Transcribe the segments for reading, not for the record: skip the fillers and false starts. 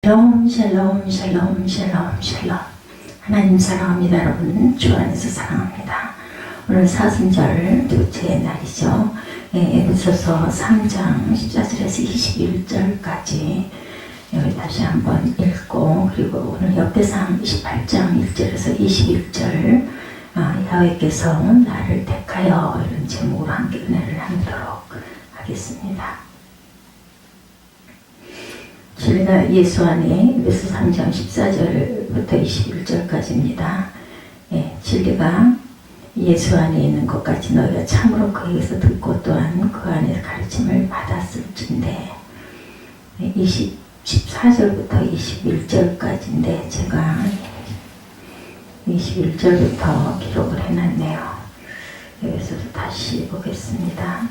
샬롬 샬롬 샬롬 샬롬 샬롬. 하나님 사랑합니다. 여러분 주 안에서 사랑합니다. 오늘 사순절 둘째 날이죠. 에베소서 3장 14절에서 21절까지 여기 다시 한번 읽고, 그리고 오늘 역대상 28장 1절에서 21절 야훼께서 나를 택하여 이런 제목으로 함께 은혜를 나누도록 하겠습니다. 진리가 예수 안에 에베소 3장 14절부터 21절까지입니다. 진리가 예수 안에 있는 것까지 너희가 참으로 그에게서 듣고 또한 그 안에서 가르침을 받았을진데, 14절부터 21절까지인데 제가 21절부터 기록을 해놨네요. 여기서 다시 보겠습니다.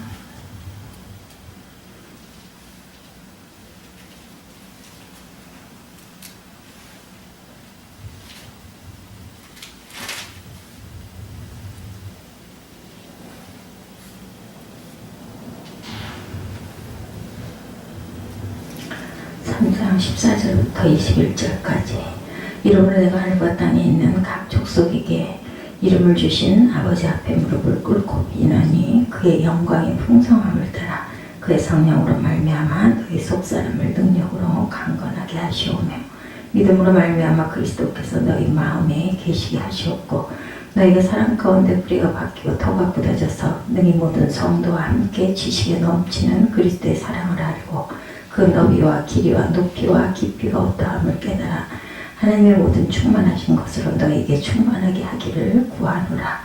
(3장) 14절부터 21절까지. 이러므로 내가 하늘과 땅에 있는 각 족속에게 이름을 주신 아버지 앞에 무릎을 꿇고 비나니 그의 영광의 풍성함을 따라 그의 성령으로 말미암아 너희 속사람을 능력으로 강건하게 하시오며, 믿음으로 말미암아 그리스도께서 너희 마음에 계시게 하시옵고, 너희가 사랑 가운데 뿌리가 박히고 터가 굳어져서 능히 모든 성도와 함께 지식에 넘치는 그리스도의 사랑을 알고 그 너비와 길이와 높이와 깊이가 어떠함을 깨달아 하나님의 모든 충만하신 것으로 너에게 충만하게 하기를 구하노라.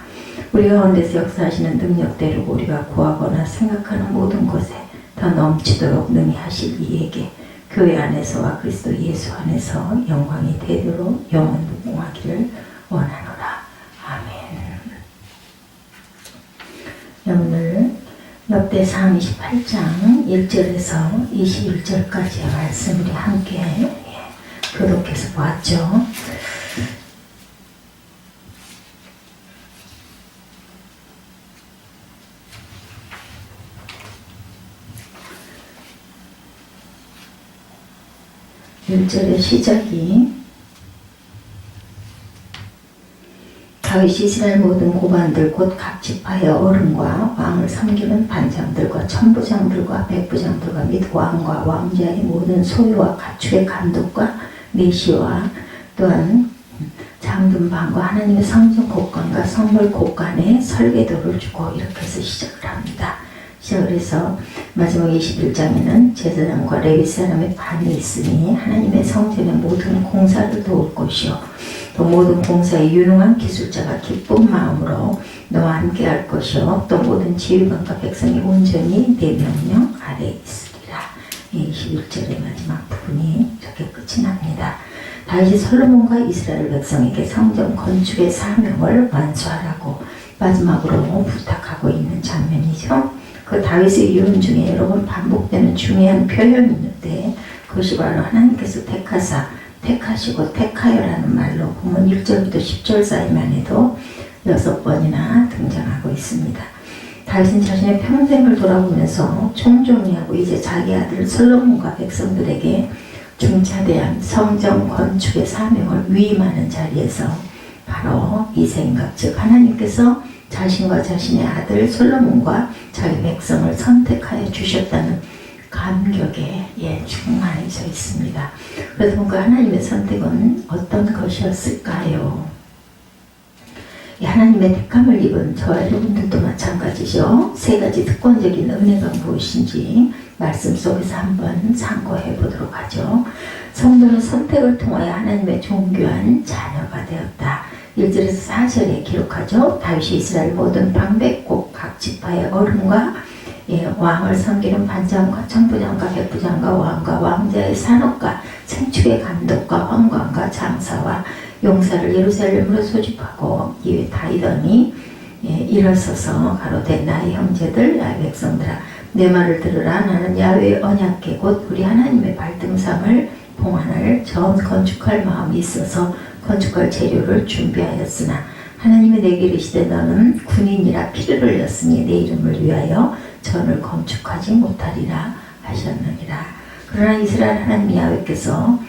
우리 가운데서 역사하시는 능력대로 우리가 구하거나 생각하는 모든 것에 더 넘치도록 능히 하실 이에게 교회 안에서와 그리스도 예수 안에서 영광이 되도록 영원 무궁하기를 원하노라. 아멘. 오늘 역대상 28장 1절에서 21절까지의 말씀 우리 함께 교독해서 보았죠. (1절의) 시작이 다윗이 이스라엘 모든 고관들 곧 각 지파의 어른과 왕을 섬기는 반장들과 천부장들과 백부장들과 및 왕과 왕자의 모든 소유와 가축의 감독과 내시와 또한 장든반과 하나님의 성전 곳간과 성물 곳간에 설계도를 주고 이렇게 해서 시작을 합니다. 시작을 해서 마지막 21장에는 제사장과 레위 사람의 반이 있으니 하나님의 성전의 모든 공사를 도울 것이요 또 모든 공사에 유능한 기술자가 기쁜 마음으로 너와 함께 할 것이요 또 모든 지휘관과 백성이 온전히 내 명령 아래에 있으리라. 21절의 마지막 부분이 저렇게 끝이 납니다. 다윗이 솔로몬과 이스라엘 백성에게 성전 건축의 사명을 완수하라고 마지막으로 부탁하고 있는 장면이죠. 그 다윗의 유언 중에 여러 번 반복되는 중요한 표현이 있는데 그것이 바로 하나님께서 택하시고 택하여라는 말로 보면 1절부터 10절 사이만 해도 6번이나 등장하고 있습니다. 다윗은 자신의 평생을 돌아보면서 총정리하고 이제 자기 아들 솔로몬과 백성들에게 중차대한 성전 건축의 사명을 위임하는 자리에서 바로 이 생각, 즉 하나님께서 자신과 자신의 아들 솔로몬과 자기 백성을 선택하여 주셨다는 감격에 충만해져 있습니다. 그래서 그 하나님의 선택은 어떤 것이었을까요? 하나님의 택함을 입은 저와 여러분들도 마찬가지죠. 세 가지 특권적인 은혜가 무엇인지 말씀 속에서 한번 상고해 보도록 하죠. 성도는 선택을 통하여 하나님의 존귀한 자녀가 되었다. 1절에서 4절에 기록하죠. 다윗이 이스라엘 모든 방백국 각 지파의 어른과 왕을 섬기는 반장과 천부장과 백부장과 왕과 왕자의 산업과 생축의 감독과 황관과 장사와 용사를 예루살렘으로 소집하고 이에 다이더니 일어서서 가로되 나의 형제들 나의 백성들아 내 말을 들으라. 나는 야훼의 언약궤 곧 우리 하나님의 발등상을 봉헌할 전 건축할 마음이 있어서 건축할 재료를 준비하였으나 하나님이 내게 이르시되 너는 군인이라 피를 흘렸으니 내 이름을 위하여 전을 건축하지 못하리라 하셨느니라. 그러나 이스라엘 하나님 야훼께서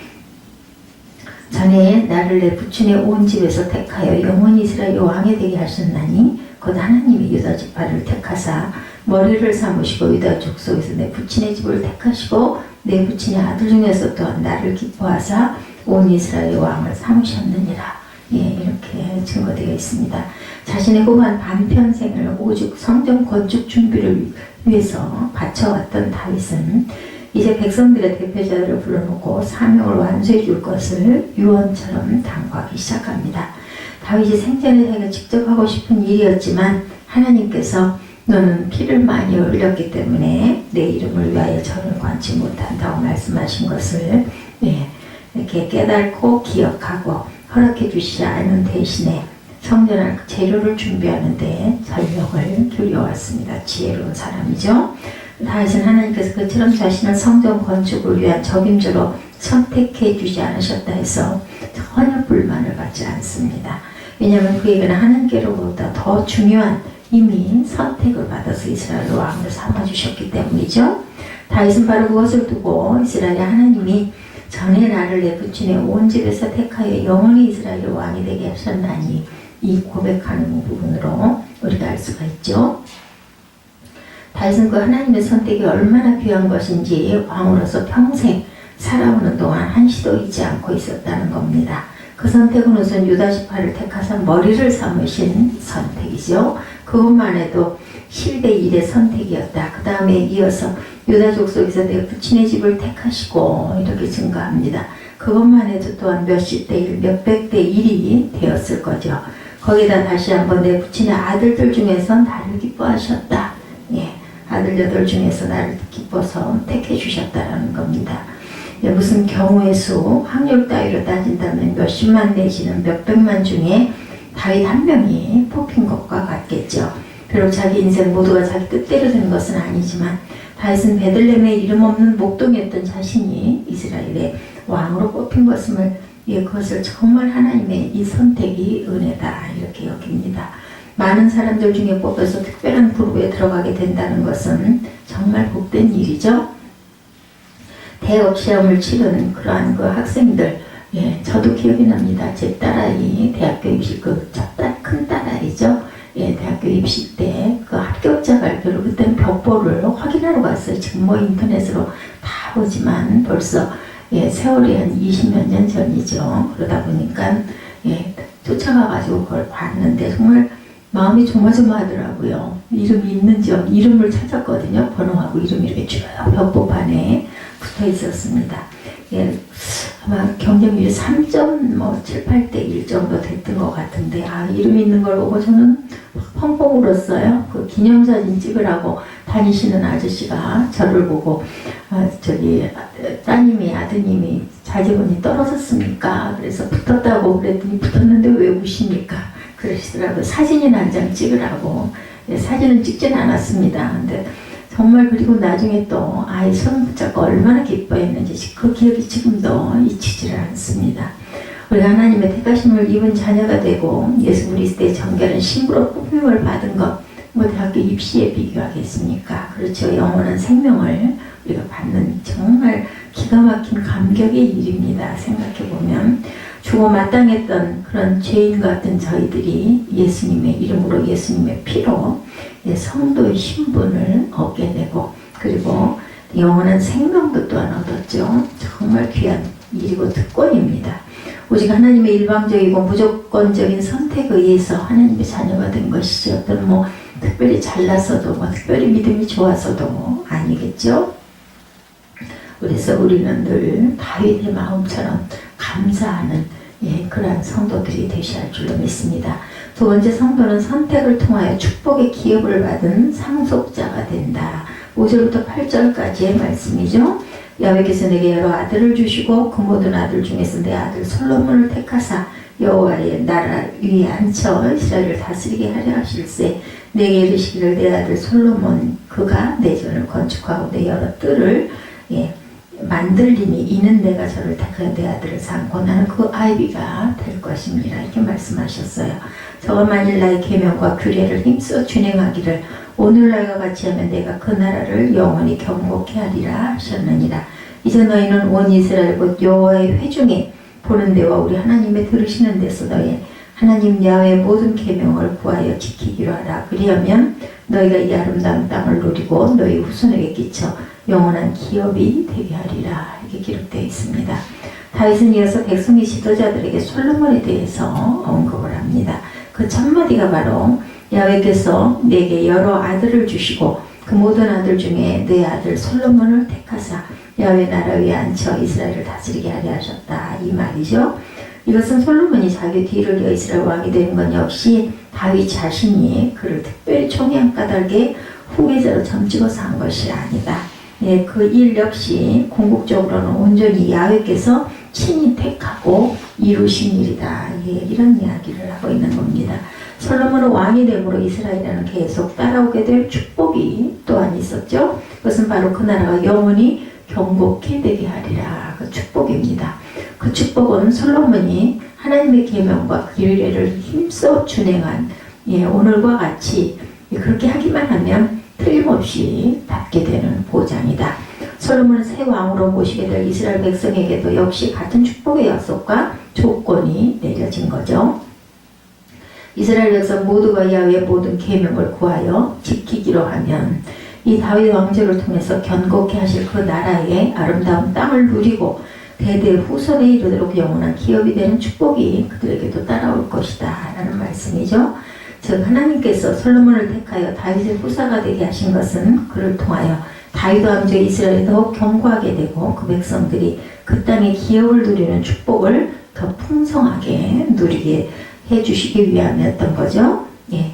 전에 나를 내 부친의 온 집에서 택하여 영원히 이스라엘 왕이 되게 하셨나니 곧 하나님이 유다 지파를 택하사 머리를 삼으시고 유다 족속에서 내 부친의 집을 택하시고 내 부친의 아들 중에서 또한 나를 기뻐하사 온 이스라엘 왕을 삼으셨느니라. 예, 이렇게 증거되어 있습니다. 자신의 후반 반편생을 오죽 성전 건축 준비를 위해서 바쳐왔던 다윗은 이제 백성들의 대표자들을 불러놓고 사명을 완수해 줄 것을 유언처럼 당부하기 시작합니다. 다윗이 생전에 자기가 직접 하고 싶은 일이었지만 하나님께서 너는 피를 많이 흘렸기 때문에 내 이름을 위하여 절을 관치 못한다고 말씀하신 것을 이렇게 깨닫고 기억하고 허락해 주시지 않은 대신에 성전할 재료를 준비하는데 전력을 들여왔습니다. 지혜로운 사람이죠. 다윗은 하나님께서 그처럼 자신을 성전 건축을 위한 적임자로 선택해 주지 않으셨다 해서 전혀 불만을 받지 않습니다. 왜냐하면 그에게는 하나님께로부터 더 중요한 이미 선택을 받아서 이스라엘 왕을 삼아주셨기 때문이죠. 다윗은 바로 그것을 두고 이스라엘의 하나님이 전에 나를 내 부친의 온 집에서 택하여 영원히 이스라엘 왕이 되게 하셨나니 이 고백하는 부분으로 우리가 알 수가 있죠. 다윗은 그 하나님의 선택이 얼마나 귀한 것인지 왕으로서 평생 살아오는 동안 한시도 잊지 않고 있었다는 겁니다. 그 선택은 우선 유다 지파를 택하사 머리를 삼으신 선택이죠. 그것만 해도 실대 일의 선택이었다. 그 다음에 이어서 유다 족속에서 내 부친의 집을 택하시고 이렇게 증거합니다. 그것만 해도 또한 몇십 대 일, 몇백 대 일이 되었을 거죠. 거기다 다시 한번 내 부친의 아들들 중에서 나를 기뻐하셨다. 예, 아들 8 중에서 나를 기뻐서 택해 주셨다라는 겁니다. 예, 무슨 경우의 수, 확률 따위로 따진다면 몇십만 내지는 몇백만 중에 다윗 한 명이 뽑힌 것과 같겠죠. 비록 자기 인생 모두가 자기 뜻대로 된 것은 아니지만 다윗은 베들레헴에 이름 없는 목동이었던 자신이 이스라엘의 왕으로 뽑힌 것임을 그것을 정말 하나님의 이 선택이 은혜다 이렇게 여깁니다. 많은 사람들 중에 뽑혀서 특별한 그룹에 들어가게 된다는 것은 정말 복된 일이죠. 대업 시험을 치르는 그러한 그 학생들, 저도 기억이 납니다. 제 딸아이 대학교 입시 큰 딸아이죠. 대학교 입시 때 그 합격자 발표를 그때는 벽보를 확인하러 갔어요. 지금 뭐 인터넷으로 다 보지만 벌써 세월이 한 20몇 년 전이죠. 그러다 보니까 쫓아가가지고 그걸 봤는데 정말 마음이 조마조마하더라고요. 이름이 있는지 이름을 찾았거든요. 번호하고 이름이 이렇게 쭉 벽보판에 붙어 있었습니다. 아마 경쟁률이 3.78대 1 정도 됐던 것 같은데 이름 있는 걸 보고 저는 펑펑 울었어요. 그 기념사진 찍으라고 다니시는 아저씨가 저를 보고 따님이 아드님이 자제분이 떨어졌습니까? 그래서 붙었다고 그랬더니 붙었는데 왜 우십니까? 그러시더라고요. 사진이나 한 장 찍으라고. 사진은 찍진 않았습니다. 근데 정말 그리고 나중에 또 아이 손 붙잡고 얼마나 기뻐했는지 그 기억이 지금도 잊히지를 않습니다. 우리가 하나님의 택하심을 입은 자녀가 되고 예수 그리스도의 정결한 신부로 뽑힘을 받은 것 뭐 대학교 입시에 비교하겠습니까? 그렇죠. 영원한 생명을 우리가 받는 정말 기가 막힌 감격의 일입니다. 생각해보면 죽어 마땅했던 그런 죄인 같은 저희들이 예수님의 이름으로 예수님의 피로 성도의 신분을 얻게 되고 그리고 영원한 생명도 또한 얻었죠. 정말 귀한 일이고 특권입니다. 오직 하나님의 일방적이고 무조건적인 선택에 의해서 하나님의 자녀가 된 것이지 어떤 뭐 특별히 잘나서도 뭐 특별히 믿음이 좋아서도 아니겠죠. 그래서 우리는 늘 다윗의 마음처럼 감사하는 그러한 성도들이 되셔야 할 줄로 믿습니다. 두 번째, 성도는 선택을 통하여 축복의 기업을 받은 상속자가 된다. 5절부터 8절까지의 말씀이죠. 야훼께서 내게 여러 아들을 주시고 그 모든 아들 중에서 내 아들 솔로몬을 택하사 여호와의 나라 위에 앉혀 이스라엘을 다스리게 하려 하실세. 내게 이르시기를 내 아들 솔로몬 그가 내 전을 건축하고 내 여러 뜰을 만들리니 이는 내가 저를 택하여 내 아들을 삼고 나는 그 아비가 될 것입니다. 이렇게 말씀하셨어요. 저가 만일 나의 계명과 규례를 힘써 준행하기를 오늘날과 같이 하면 내가 그 나라를 영원히 경복케 하리라 하셨느니라. 이제 너희는 온 이스라엘 곧 여호와의 회중에 보는 데와 우리 하나님의 들으시는 데서 너희 하나님 야훼의 모든 계명을 구하여 지키기로 하라. 그리하면 너희가 이 아름다운 땅을 누리고 너희 후손에게 끼쳐 영원한 기업이 되게 하리라. 이렇게 기록되어 있습니다. 다윗은 이어서 백성의 지도자들에게 솔로몬에 대해서 언급을 합니다. 그 첫마디가 바로 야훼께서 내게 여러 아들을 주시고 그 모든 아들 중에 내 아들 솔로몬을 택하사 야훼 나라 위에 앉혀 이스라엘을 다스리게 하려 하셨다. 이 말이죠. 이것은 솔로몬이 자기 뒤를 이어 이스라엘 왕이 되는 건 역시 다윗 자신이 그를 특별히 총애한 까닭에 후계자로 점찍어서 한 것이 아니다. 예, 그 일 역시 궁극적으로는 온전히 야훼께서 친히 택하고 이루신 일이다. 예, 이런 이야기를 하고 있는 겁니다. 솔로몬은 왕이 됨으로 이스라엘에는 계속 따라오게 될 축복이 또한 있었죠. 그것은 바로 그 나라가 영원히 경고케 되게 하리라. 그 축복입니다. 그 축복은 솔로몬이 하나님의 계명과 규례를 힘써 준행한 오늘과 같이 그렇게 하기만 하면 틀림없이 받게 되는 보장이다. 솔로몬은 새 왕으로 모시게 될 이스라엘 백성에게도 역시 같은 축복의 약속과 조건이 내려진 거죠. 이스라엘 백성 모두가 야훼의 모든 계명을 구하여 지키기로 하면 이 다윗 왕조를 통해서 견고케 하실 그 나라의 아름다운 땅을 누리고 대대 후손에 이르도록 영원한 기업이 되는 축복이 그들에게도 따라올 것이다 라는 말씀이죠. 즉 하나님께서 솔로몬을 택하여 다윗의 후사가 되게 하신 것은 그를 통하여 다윗 왕조 이스라엘이 더욱 견고하게 되고 그 백성들이 그 땅의 기업을 누리는 축복을 더 풍성하게 누리게 해주시기 위함이었던 거죠. 예,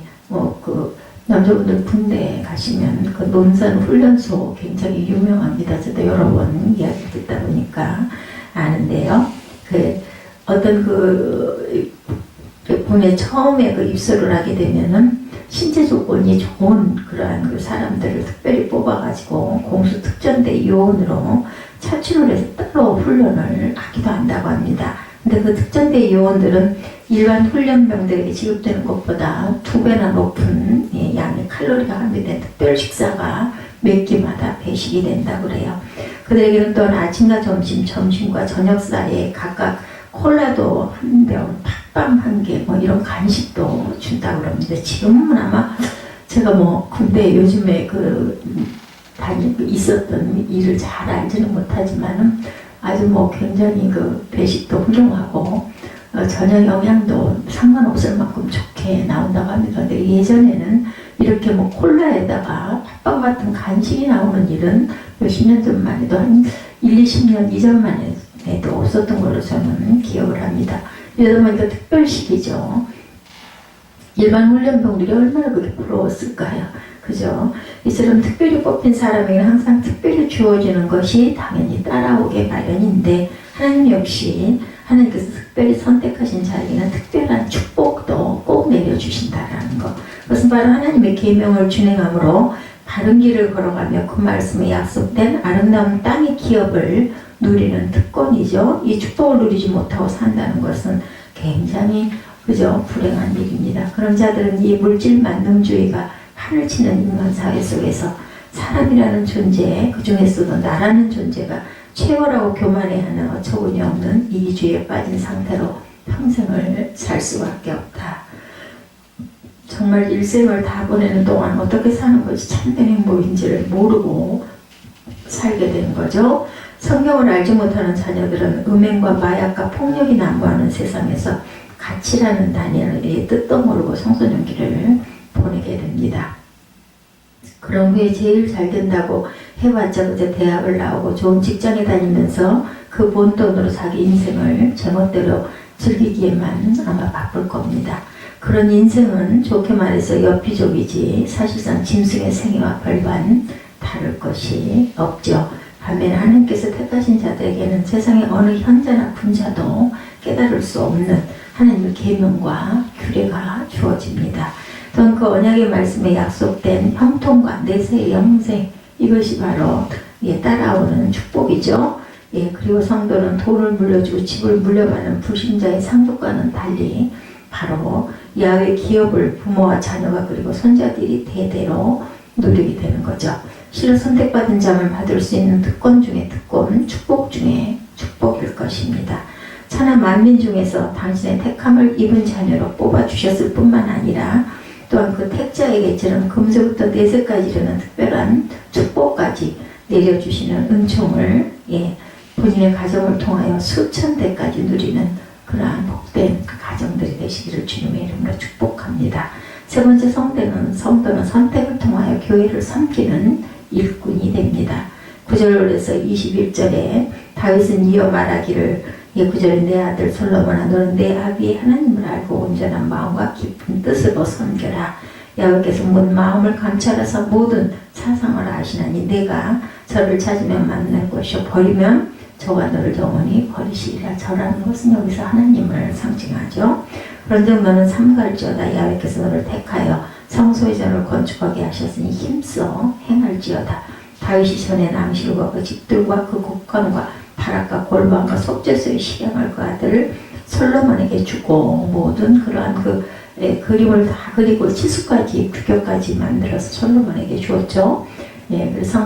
남자분들 군대 가시면 그 논산 훈련소 굉장히 유명합니다. 저도 여러 번 이야기 듣다 보니까 아는데요. 어떤 군에 처음에 입소를 하게 되면은 신체 조건이 좋은 그러한 그 사람들을 특별히 뽑아가지고 공수 특전대 요원으로 차출을 해서 따로 훈련을 하기도 한다고 합니다. 근데 그 특전대 요원들은 일반 훈련병들에게 지급되는 것보다 2배나 높은 양의 칼로리가 함유된 특별 식사가 몇 끼마다 배식이 된다고 그래요. 그들에게는 또한 아침과 점심과 저녁 사이에 각각 콜라도 1병, 팥빵 1개, 이런 간식도 준다고 그럽니다. 지금은 아마 제가 군대 요즘에 있었던 일을 잘 알지는 못하지만은 아주 굉장히 배식도 훌륭하고 저녁 영양도 상관없을 만큼 좋게 나온다고 합니다. 근데 예전에는 이렇게 콜라에다가 팥빵 같은 간식이 나오는 일은 몇십 년 전만 해도 한 1, 20년 이전만 해도 없었던 걸로 저는 기억을 합니다. 이러다 보니까 특별식이죠. 일반 훈련병들이 얼마나 그게 부러웠을까요? 그죠? 이처럼 특별히 뽑힌 사람에게 항상 특별히 주어지는 것이 당연히 따라오게 마련인데 하나님 역시 하나님께서 특별히 선택하신 자에게는 특별한 축복도 꼭 내려주신다라는 것. 그것은 바로 하나님의 계명을 준행함으로 바른 길을 걸어가며 그 말씀에 약속된 아름다운 땅의 기업을 누리는 특권이죠. 이 축복을 누리지 못하고 산다는 것은 굉장히 불행한 일입니다. 그런 자들은 이 물질 만능주의가 판을 치는 인간 사회 속에서 사람이라는 존재, 그 중에서도 나라는 존재가 최고라고 교만해하는 어처구니 없는 이기주의에 빠진 상태로 평생을 살 수밖에 없다. 정말 일생을 다 보내는 동안 어떻게 사는 것이 참된 행복인지를 모르고 살게 되는 거죠. 성경을 알지 못하는 자녀들은 음행과 마약과 폭력이 난무하는 세상에서 가치라는 단위의 뜻도 모르고 청소년기를 보내게 됩니다. 그런 후에 제일 잘 된다고 해봤자 그저 대학을 나오고 좋은 직장에 다니면서 그 번 돈으로 자기 인생을 제멋대로 즐기기에만 아마 바쁠 겁니다. 그런 인생은 좋게 말해서 엽기적이지 사실상 짐승의 생애와 별반 다를 것이 없죠. 반면에 하나님께서 택하신 자들에게는 세상의 어느 현자나 군자도 깨달을 수 없는 하나님의 계명과 규례가 주어집니다. 또한 그 언약의 말씀에 약속된 형통과 내세의 영생, 이것이 바로 따라오는 축복이죠. 그리고 성도는 돈을 물려주고 집을 물려받는 불신자의 상속과는 달리 바로 야훼 기업을 부모와 자녀가 그리고 손자들이 대대로 누리게 되는 거죠. 실로 선택받은 자만 받을 수 있는 특권 중에 특권, 축복 중에 축복일 것입니다. 천하 만민 중에서 당신의 택함을 입은 자녀로 뽑아주셨을 뿐만 아니라 또한 그 택자에게처럼 금세부터 내세까지 이르는 특별한 축복까지 내려주시는 은총을 본인의 가정을 통하여 수천 대까지 누리는 그러한 복된 가정들이 되시기를 주님의 이름으로 축복합니다. 세 번째 성도는 선택을 통하여 교회를 섬기는 일꾼이 됩니다. 9절에서 21절에 다윗은 이어 말하기를 9절에 내 아들 솔로몬아 너는 내 아비의 하나님을 알고 온전한 마음과 깊은 뜻으로 섬겨라. 여호와께서 문 마음을 감찰하사 모든 사상을 아시나니 내가 저를 찾으면 만날 것이요 버리면 저가 너를 영원히 버리시리라. 저라는 것은 여기서 하나님을 상징하죠. 그런즉 너는 삼갈지어다. 여호와께서 너를 택하여 성소의 전을 건축하게 하셨으니 힘써 행할지어다. 다윗이 전에 남실과 그 집들과 그 국권과 바락과 골방과 속죄소의 실행을 그 아들 솔로몬에게 주고 모든 그러한 그림을 다 그리고 치수까지 규격까지 만들어서 솔로몬에게 주었죠. 그래서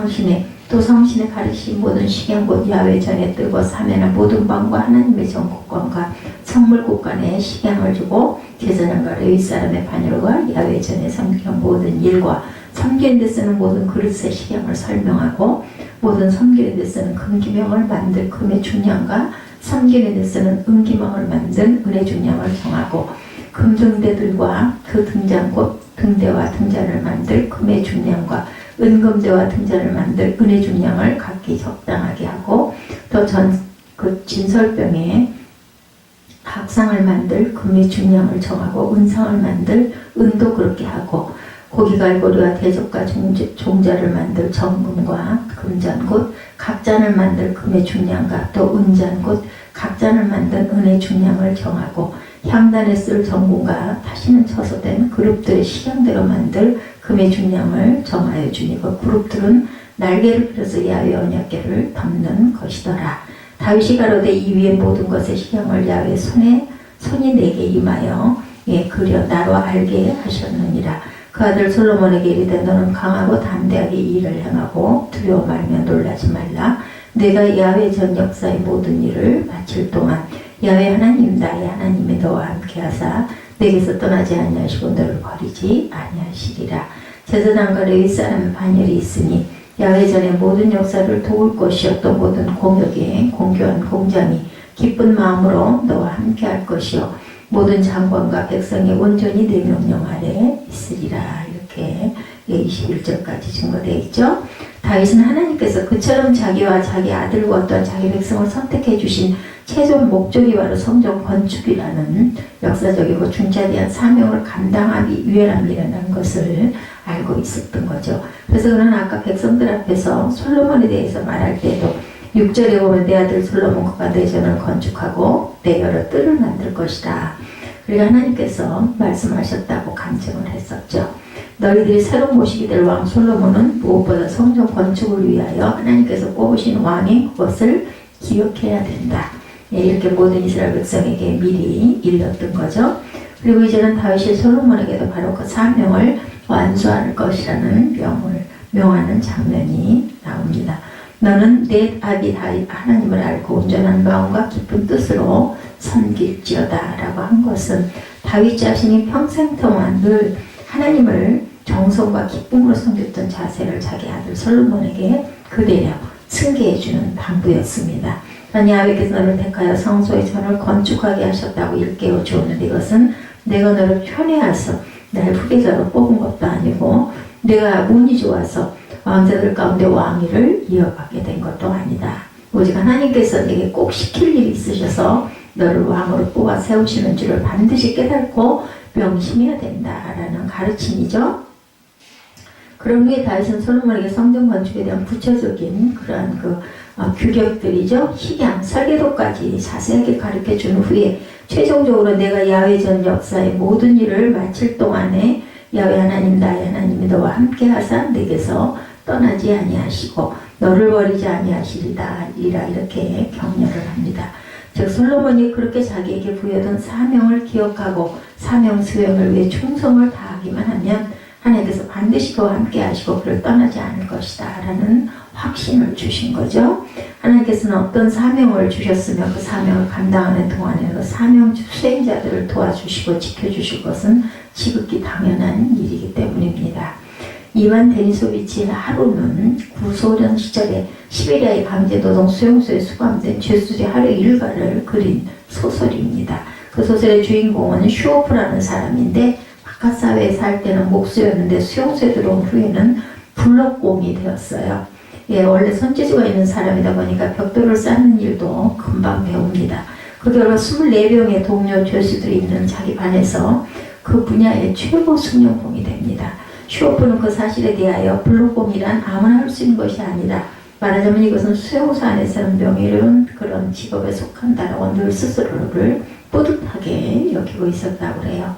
성신의 가르치신 모든 시경 곧 야훼 전에 뜨고 사면한 모든 방과 하나님의 전국관과 성물국관에 시경을 주고 제사장과 레위 사람의 반열과 야훼 전에 섬기는 모든 일과 섬기는 데 쓰는 모든 그릇의 시경을 설명하고 모든 섬기는 데 쓰는 금기명을 만들 금의 중량과 섬기는 데 쓰는 은기명을 만든 은의 중량을 정하고 금등대들과 그 등잔 곧 등대와 등잔을 만들 금의 중량과 은금대와 등잔을 만들 은의 중량을 각기 적당하게 하고 또 그 진설병에 각상을 만들 금의 중량을 정하고 은상을 만들 은도 그렇게 하고 고기갈고리와 대접과 종자를 만들 정금과 금잔 곧 각잔을 만들 금의 중량과 또 은잔 곧 각잔을 만든 은의 중량을 정하고 향단에 쓸 정금과 다시는 처소된 그룹들의 시향대로 만들 금의 중량을 정하여 주니 그 그룹들은 날개를 펴서 야훼 언약궤를 덮는 것이더라. 다윗이 가로되 이 위의 모든 것의 시향을 야훼 손이 내게 임하여 그려 나로 알게 하셨느니라. 그 아들 솔로몬에게 이르되 너는 강하고 담대하게 이 일을 행하고 두려워 말며 놀라지 말라. 내가 야훼 전 역사의 모든 일을 마칠 동안 야훼 하나님 나의 하나님이 너와 함께 하사 내게서 떠나지 아니하시고 너를 버리지 아니하시리라. 제사장과 레위 사람의 반열이 있으니 야훼 전의 모든 역사를 도울 것이요 또 모든 공역에 공교한 공장이 기쁜 마음으로 너와 함께 할 것이요 모든 장관과 백성이 온전히 내 명령 아래 있으리라. 이렇게 21절까지 증거되어 있죠. 다윗은 하나님께서 그처럼 자기와 자기 아들과 또한 자기 백성을 선택해 주신 최종 목적이 바로 성전 건축이라는 역사적이고 중차대한 사명을 감당하기 위함이라는 것을 알고 있었던 거죠. 그래서 그는 아까 백성들 앞에서 솔로몬에 대해서 말할 때도 6절에 보면 내 아들 솔로몬 그가 내 전을 건축하고 내 여러 뜰을 만들 것이다. 그리고 하나님께서 말씀하셨다고 간증을 했었죠. 너희들이 새로 모시게 될 왕 솔로몬은 무엇보다 성전 건축을 위하여 하나님께서 뽑으신 왕이 그것을 기억해야 된다. 이렇게 모든 이스라엘 백성에게 미리 일렀던 거죠. 그리고 이제는 다윗이 솔로몬에게도 바로 그 사명을 완수할 것이라는 명하는 장면이 나옵니다. 너는 내 아비 다윗 하나님을 알고 온전한 마음과 깊은 뜻으로 섬길지어다 라고 한 것은 다윗 자신이 평생 동안 늘 하나님을 정성과 기쁨으로 섬겼던 자세를 자기 아들 솔로몬에게 그대로 승계해주는 방부였습니다. 야훼께서 너를 택하여 성소의 전을 건축하게 하셨다고 일깨워 주었는데 이것은 내가 너를 편애하서 날 후계자로 뽑은 것도 아니고 내가 운이 좋아서 왕자들 가운데 왕위를 이어받게 된 것도 아니다. 오직 하나님께서 내게 꼭 시킬 일이 있으셔서 너를 왕으로 뽑아 세우시는 줄을 반드시 깨닫고 명심해야 된다라는 가르침이죠. 그런 후에 다윗은 솔로몬에게 성전 건축에 대한 구체적인 그러한 규격들이죠. 식양, 설계도까지 자세하게 가르쳐 준 후에 최종적으로 내가 야훼 전 역사의 모든 일을 마칠 동안에 야훼 하나님 나의 하나님이 너와 함께 하사 내게서 떠나지 아니하시고 너를 버리지 아니하시리다 이렇게 격려를 합니다. 즉 솔로몬이 그렇게 자기에게 부여된 사명을 기억하고 사명 수행을 위해 충성을 다하기만 하면 하나님께서 반드시 그와 함께 하시고 그를 떠나지 않을 것이다 라는 확신을 주신 거죠. 하나님께서는 어떤 사명을 주셨으면 그 사명을 감당하는 동안에 그 사명 수행자들을 도와주시고 지켜주실 것은 지극히 당연한 일이기 때문입니다. 이반 데니소비치의 하루는 구소련 시절에 시베리아의 강제노동 수용소에 수감된 죄수들의 하루 일과를 그린 소설입니다. 그 소설의 주인공은 슈오프라는 사람인데 바깥 사회에 살 때는 목수였는데 수용소에 들어온 후에는 블록공이 되었어요. 원래 손재주가 있는 사람이다 보니까 벽돌을 쌓는 일도 금방 배웁니다. 그 결과 24명의 동료 죄수들이 있는 자기 반에서 그 분야의 최고 숙련공이 됩니다. 슈오프는 그 사실에 대하여 블록공이란 아무나 할 수 있는 것이 아니라 말하자면 이것은 수용소 안에서는 명예로운 그런 직업에 속한다라고 늘 스스로를 뿌듯하게 여기고 있었다고 그래요.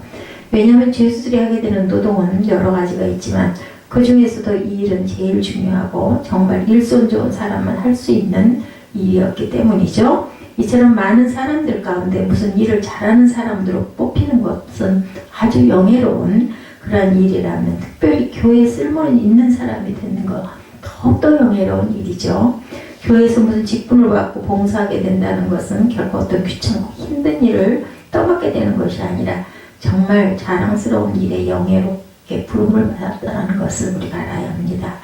왜냐하면 죄수들이 하게 되는 노동은 여러 가지가 있지만 그 중에서도 이 일은 제일 중요하고 정말 일손 좋은 사람만 할 수 있는 일이었기 때문이죠. 이처럼 많은 사람들 가운데 무슨 일을 잘하는 사람들로 뽑히는 것은 아주 영예로운 그런 일이라면 특별히 교회에 쓸모 있는 사람이 되는 것 더욱더 영예로운 일이죠. 교회에서 무슨 직분을 받고 봉사하게 된다는 것은 결코 어떤 귀찮고 힘든 일을 떠맡게 되는 것이 아니라 정말 자랑스러운 일에 영예롭게 부름을 받았다는 것을 우리가 알아야 합니다.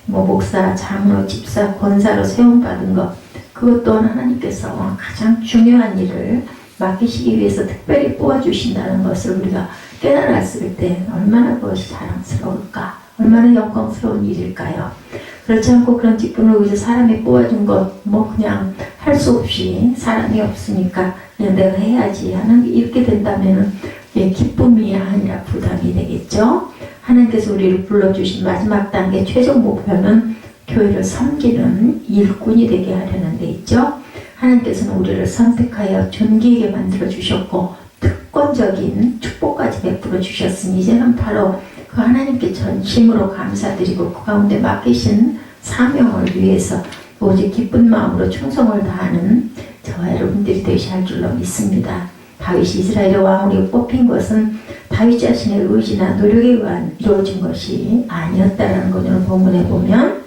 목사, 장로, 집사, 권사로 세움받은 것 그것 또한 하나님께서 가장 중요한 일을 맡기시기 위해서 특별히 뽑아주신다는 것을 우리가 깨달았을 때 얼마나 그것이 자랑스러울까, 얼마나 영광스러운 일일까요? 그렇지 않고 그런 직분을 위해서 사람이 뽑아준 것 그냥 할 수 없이 사람이 없으니까 그냥 내가 해야지 하는 이렇게 된다면 기쁨이 아니라 부담이 되겠죠. 하나님께서 우리를 불러주신 마지막 단계 최종 목표는 교회를 섬기는 일꾼이 되게 하려는 데 있죠. 하나님께서는 우리를 선택하여 존귀하게 만들어 주셨고 특권적인 축복까지 베풀어 주셨으니 이제는 바로 그 하나님께 전심으로 감사드리고 그 가운데 맡기신 사명을 위해서 오직 기쁜 마음으로 충성을 다하는 저와 여러분들이 되셔야 할 줄로 믿습니다. 다윗이 이스라엘의 왕으로 뽑힌 것은 다윗 자신의 의지나 노력에 의한 이루어진 것이 아니었다는 것을 본문에 보면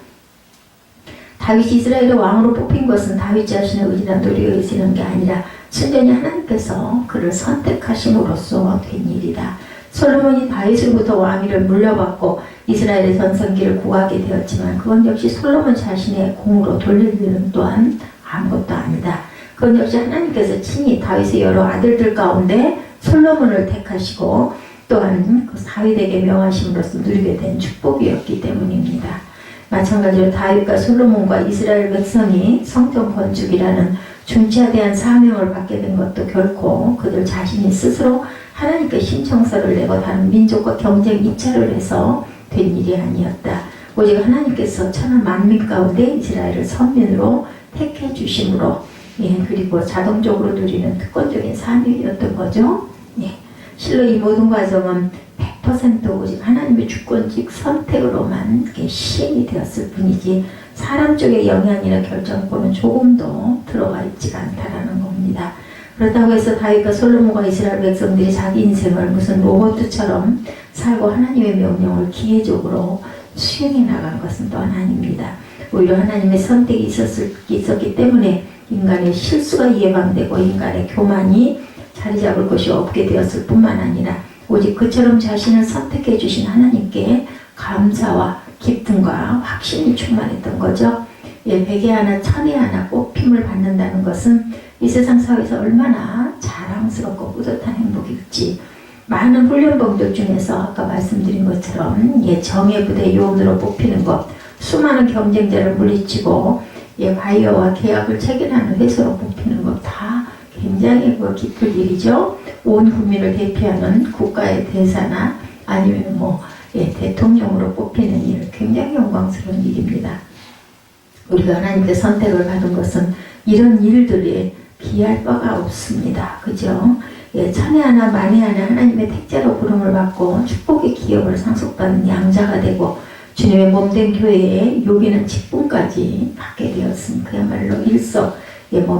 다윗이 이스라엘의 왕으로 뽑힌 것은 다윗 자신의 의지나 노력에 의해서 이런 게 아니라 순전히 하나님께서 그를 선택하심으로써 된 일이다. 솔로몬이 다윗으로부터 왕위를 물려받고 이스라엘의 전성기를 구하게 되었지만 그건 역시 솔로몬 자신의 공으로 돌려드리는 또한 아무것도 아니다. 그건 역시 하나님께서 친히 다윗의 여러 아들들 가운데 솔로몬을 택하시고 또한 그 다윗에게 명하심으로써 누리게 된 축복이었기 때문입니다. 마찬가지로 다윗과 솔로몬과 이스라엘 백성이 성전 건축이라는 중차대한 사명을 받게 된 것도 결코 그들 자신이 스스로 하나님께 신청서를 내고 다른 민족과 경쟁 입찰을 해서 된 일이 아니었다. 오직 하나님께서 천하 만민 가운데 이스라엘을 선민으로 택해 주심으로 그리고 자동적으로 누리는 특권적인 사명이었던 거죠. 실로 이 모든 과정은 100% 오직 하나님의 주권적 선택으로만 시행이 되었을 뿐이지 사람 쪽의 영향이나 결정권은 조금도 들어가 있지가 않다라는 겁니다. 그렇다고 해서 다윗과 솔로몬과 이스라엘 백성들이 자기 인생을 무슨 로봇처럼 살고 하나님의 명령을 기계적으로 수행해 나간 것은 또한 아닙니다. 오히려 하나님의 선택이 있었기 때문에 인간의 실수가 예방되고 인간의 교만이 자리 잡을 것이 없게 되었을 뿐만 아니라 오직 그처럼 자신을 선택해 주신 하나님께 감사와 기쁨과 확신이 충만했던 거죠. 백에 하나 천에 하나 뽑힘을 받는다는 것은 이 세상 사회에서 얼마나 자랑스럽고 뿌듯한 행복일지 많은 훈련병들 중에서 아까 말씀드린 것처럼 정예 부대 요원으로 뽑히는 것 수많은 경쟁자를 물리치고 바이어와 계약을 체결하는 회사로 뽑히는 것 다 굉장히 기쁠 일이죠. 온 국민을 대표하는 국가의 대사나 아니면 대통령으로 뽑히는 일 굉장히 영광스러운 일입니다. 우리가 하나님께 선택을 받은 것은 이런 일들에 비할 바가 없습니다. 그죠? 천에 하나 만에 하나 하나님의 택자로 부름을 받고 축복의 기업을 상속받는 양자가 되고 주님의 몸된 교회에 요기는 직분까지 받게 되었으니 그야말로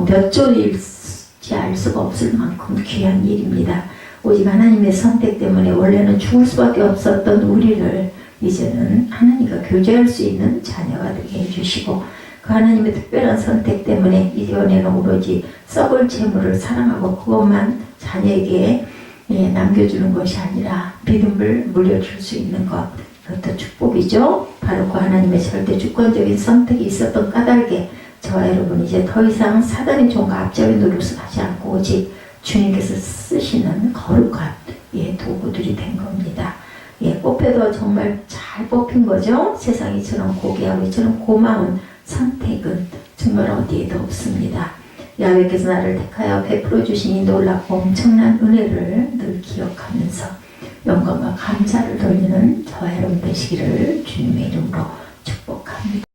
몇 조일지 알 수가 없을 만큼 귀한 일입니다. 오직 하나님의 선택 때문에 원래는 죽을 수밖에 없었던 우리를 이제는 하나님과 교제할 수 있는 자녀가 되게 해주시고 그 하나님의 특별한 선택 때문에 이번에는 오로지 썩을 재물을 사랑하고 그것만 자녀에게 남겨주는 것이 아니라 믿음을 물려줄 수 있는 것, 그것도 축복이죠. 바로 그 하나님의 절대 주권적인 선택이 있었던 까닭에 저와 여러분 이제 더 이상 사단의 종과 앞잡이 노릇을 하지 않고 오직 주님께서 쓰시는 거룩한 도구들이 된 겁니다. 뽑혀도 정말 잘 뽑힌 거죠. 세상이 저런 고귀하고 이처럼 고마운 선택은 정말 어디에도 없습니다. 야훼께서 나를 택하여 베풀어 주신 이 놀랍고 엄청난 은혜를 늘 기억하면서 영광과 감사를 돌리는 저와 여러분 되시기를 주님의 이름으로 축복합니다.